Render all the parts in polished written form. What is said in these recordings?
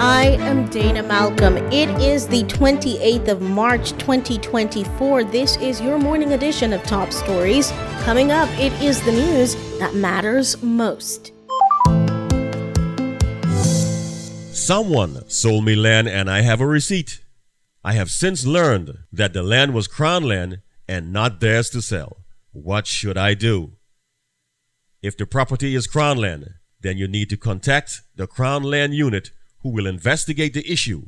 I am Dana Malcolm. It is the 28th of March, 2024. This is your morning edition of Top Stories. Coming up, it is the news that matters most. Someone sold me land and I have a receipt. I have since learned that the land was Crown land and not theirs to sell. What should I do? If the property is Crown land, then you need to contact the Crown Land Unit, who will investigate the issue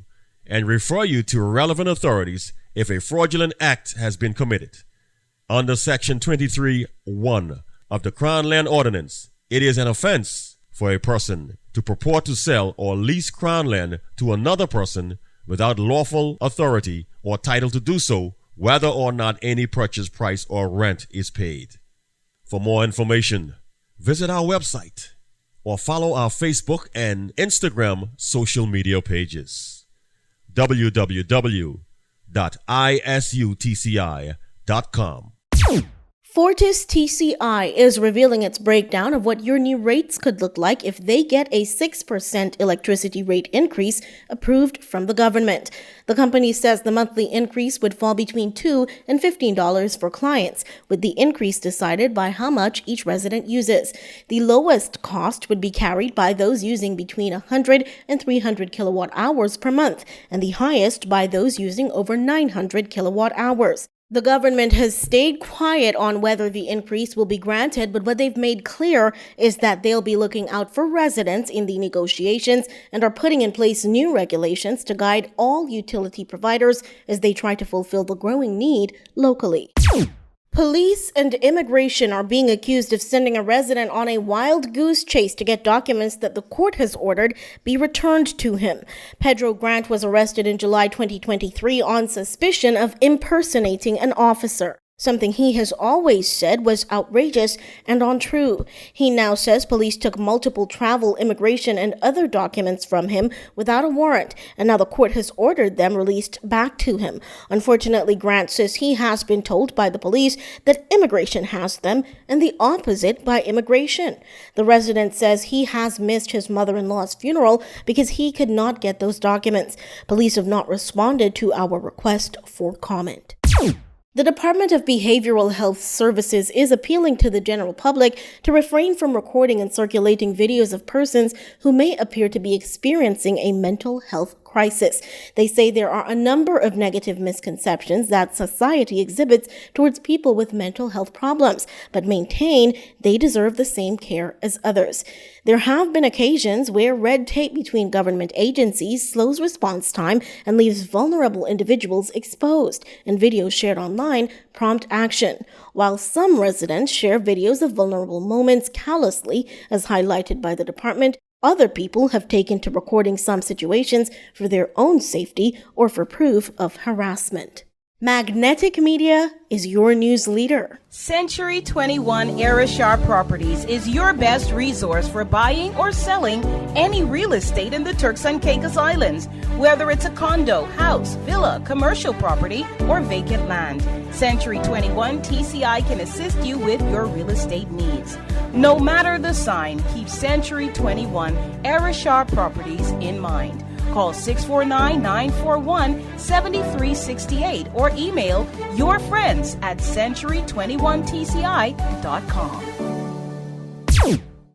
and refer you to relevant authorities if a fraudulent act has been committed. Under Section 23(1) of the Crown Land Ordinance, it is an offense for a person to purport to sell or lease Crown land to another person without lawful authority or title to do so, whether or not any purchase price or rent is paid. For more information, visit our website or follow our Facebook and Instagram social media pages. www.isutci.com. Fortis TCI is revealing its breakdown of what your new rates could look like if they get a 6% electricity rate increase approved from the government. The company says the monthly increase would fall between $2 and $15 for clients, with the increase decided by how much each resident uses. The lowest cost would be carried by those using between 100 and 300 kilowatt hours per month, and the highest by those using over 900 kilowatt hours. The government has stayed quiet on whether the increase will be granted, but what they've made clear is that they'll be looking out for residents in the negotiations and are putting in place new regulations to guide all utility providers as they try to fulfill the growing need locally. Police and immigration are being accused of sending a resident on a wild goose chase to get documents that the court has ordered be returned to him. Pedro Grant was arrested in July 2023 on suspicion of impersonating an officer, something he has always said was outrageous and untrue. He now says police took multiple travel, immigration, and other documents from him without a warrant, and now the court has ordered them released back to him. Unfortunately, Grant says he has been told by the police that immigration has them, and the opposite by immigration. The resident says he has missed his mother-in-law's funeral because he could not get those documents. Police have not responded to our request for comment. The Department of Behavioral Health Services is appealing to the general public to refrain from recording and circulating videos of persons who may appear to be experiencing a mental health crisis. They say there are a number of negative misconceptions that society exhibits towards people with mental health problems, but maintain they deserve the same care as others. There have been occasions where red tape between government agencies slows response time and leaves vulnerable individuals exposed, and videos shared online prompt action. While some residents share videos of vulnerable moments callously, as highlighted by the department, other people have taken to recording some situations for their own safety or for proof of harassment. Magnetic Media is your news leader. Century 21 Ayrshire Properties is your best resource for buying or selling any real estate in the Turks and Caicos Islands, whether it's a condo, house, villa, commercial property, or vacant land. Century 21 TCI can assist you with your real estate needs. No matter the sign, keep Century 21 Ayrshire Properties in mind. Call 649-941-7368 or email your friends at century21tci.com.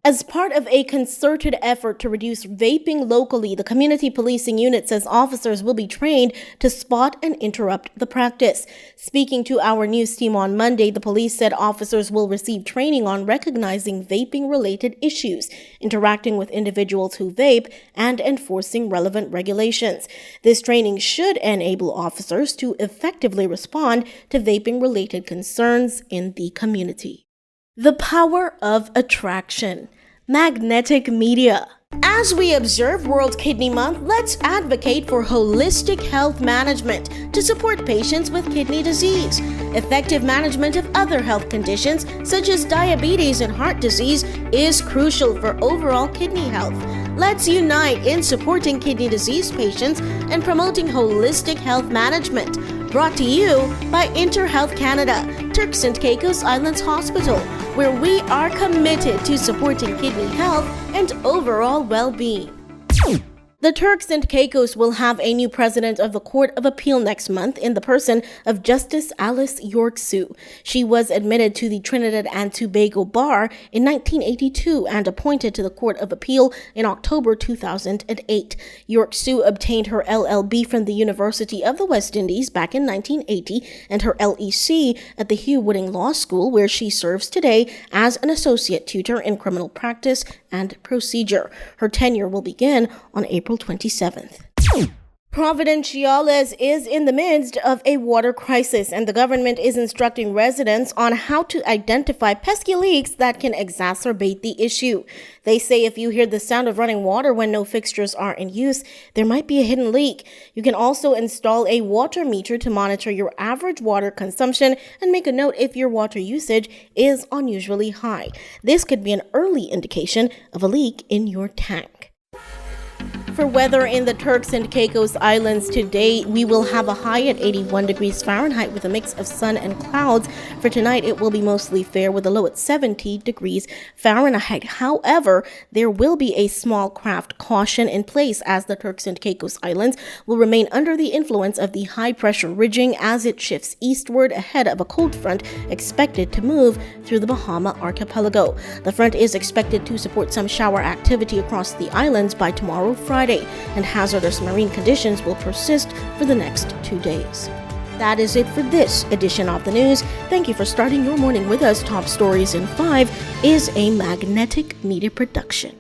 As part of a concerted effort to reduce vaping locally, the Community Policing Unit says officers will be trained to spot and interrupt the practice. Speaking to our news team on Monday, the police said officers will receive training on recognizing vaping-related issues, interacting with individuals who vape, and enforcing relevant regulations. This training should enable officers to effectively respond to vaping-related concerns in the community. The power of attraction. Magnetic Media. As we observe World Kidney Month, let's advocate for holistic health management to support patients with kidney disease. Effective management of other health conditions, such as diabetes and heart disease, is crucial for overall kidney health. Let's unite in supporting kidney disease patients and promoting holistic health management. Brought to you by InterHealth Canada, Turks and Caicos Islands Hospital, where we are committed to supporting kidney health and overall well-being. The Turks and Caicos will have a new president of the Court of Appeal next month in the person of Justice Alice York-Sue. She was admitted to the Trinidad and Tobago Bar in 1982 and appointed to the Court of Appeal in October 2008. York-Sue obtained her LLB from the University of the West Indies back in 1980 and her LEC at the Hugh Wooding Law School, where she serves today as an associate tutor in criminal practice and procedure. Her tenure will begin on April 27th. Providenciales is in the midst of a water crisis, and the government is instructing residents on how to identify pesky leaks that can exacerbate the issue. They say if you hear the sound of running water when no fixtures are in use, there might be a hidden leak. You can also install a water meter to monitor your average water consumption and make a note if your water usage is unusually high. This could be an early indication of a leak in your tank. For weather in the Turks and Caicos Islands today, we will have a high at 81 degrees Fahrenheit with a mix of sun and clouds. For tonight, it will be mostly fair with a low at 70 degrees Fahrenheit. However, there will be a small craft caution in place as the Turks and Caicos Islands will remain under the influence of the high-pressure ridging as it shifts eastward ahead of a cold front expected to move through the Bahama archipelago. The front is expected to support some shower activity across the islands by tomorrow, Friday, and hazardous marine conditions will persist for the next 2 days. That is it for this edition of the news. Thank you for starting your morning with us. Top Stories in 5 is a Magnetic Media production.